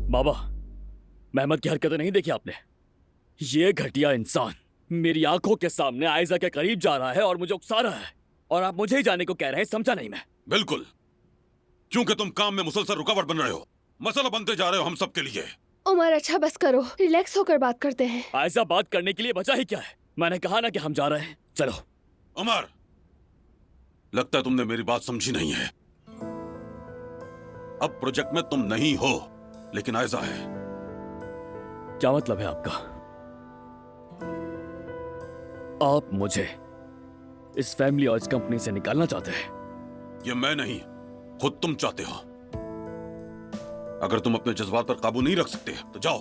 बाबा, Mehmed की हरकतें नहीं देखी आपने? ये घटिया इंसान मेरी आंखों के सामने आयजा के करीब जा रहा है और मुझे उकसा रहा है, और आप मुझे ही जाने को कह रहे हैं। समझा नहीं मैं? बिल्कुल, क्योंकि तुम काम में मुसलसल रुकावट बन रहे हो, मसला बनते जा रहे हो हम सब के लिए। उमर अच्छा बस करो, रिलैक्स होकर बात करते हैं। आयजा, बात करने के लिए बचा ही क्या है? मैंने कहा ना कि हम जा रहे हैं, चलो। उमर, लगता है तुमने मेरी बात समझी नहीं है। अब प्रोजेक्ट में तुम नहीं हो, लेकिन आयजा है। क्या मतलब है आपका? आप मुझे इस फैमिली और इस कंपनी से निकालना चाहते हैं? ये मैं नहीं, खुद तुम चाहते हो। अगर तुम अपने जज्बात पर काबू नहीं रख सकते तो जाओ।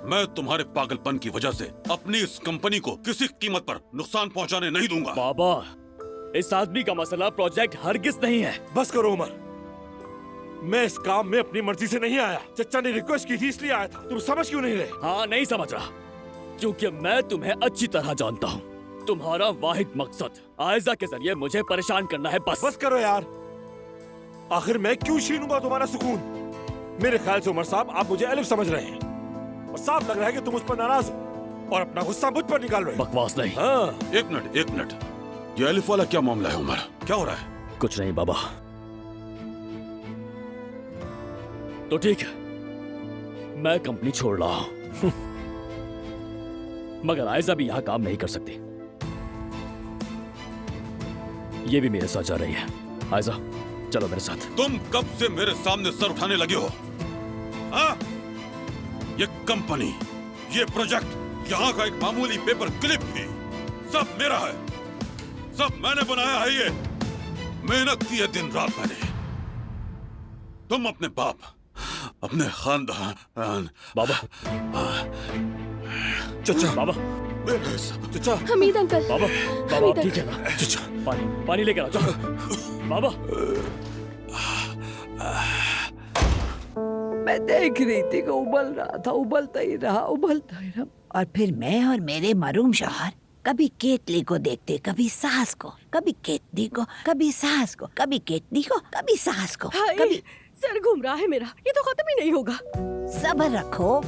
मैं तुम्हारे पागलपन की वजह से अपनी इस कंपनी को किसी कीमत पर नुकसान पहुंचाने नहीं दूंगा। बाबा, इस आदमी का मसला प्रोजेक्ट हरगिज नहीं है। बस करो उमर, मैं इस काम में अपनी मर्जी से नहीं आया। चचा ने रिक्वेस्ट की थी इसलिए आया था। तुम समझ क्यों नहीं रहे? हाँ, नहीं समझ रहा, क्योंकि मैं तुम्हें अच्छी तरह जानता हूँ। तुम्हारा वाहिद मकसद आयजा के जरिए मुझे परेशान करना है, बस। बस करो यार, आखिर मैं क्यों छीनूंगा तुम्हारा सुकून? मेरे ख्याल से उमर साहब आप मुझे अलिफ समझ रहे हैं, और साफ लग रहा है कि तुम उस पर नाराज हो और अपना गुस्सा मुझ पर निकाल रहे हो। बकवास नहीं। हाँ। एक मिनट, ये अलिफ वाला क्या मामला है उमर? क्या हो रहा है? कुछ नहीं बाबा। तो ठीक है, मैं कंपनी छोड़ रहा हूं, मगर आयजा भी यहां काम नहीं कर सकती। ये भी मेरे साथ जा रही है। आयजा, चलो मेरे साथ। तुम कब से मेरे सामने सर उठाने लगे हो? हाँ? ये कंपनी, ये प्रोजेक्ट, यहाँ का एक मामूली पेपर क्लिप भी सब मेरा है, सब मैंने बनाया है। ये मेहनत की है दिन रात मैंने। तुम अपने बाप, अपने खानदान। बाबा, चचा, बाबा, चचा, हमीद अंकल। बाबा, बाबा आप ठीक है ना? चचा, पानी लेकर आ जाओ। बाबा, मैं देख रही थी कि उबल रहा था, उबलता ही रहा। और फिर मैं और मेरे मरूम शौहर कभी केतली को देखते, कभी सास को, कभी केतली को, कभी सास को, कभी केतली को, कभी सास को, कभी। सर घूम रहा है मेरा, ये तो खत्म ही नहीं होगा। सब्र रखो,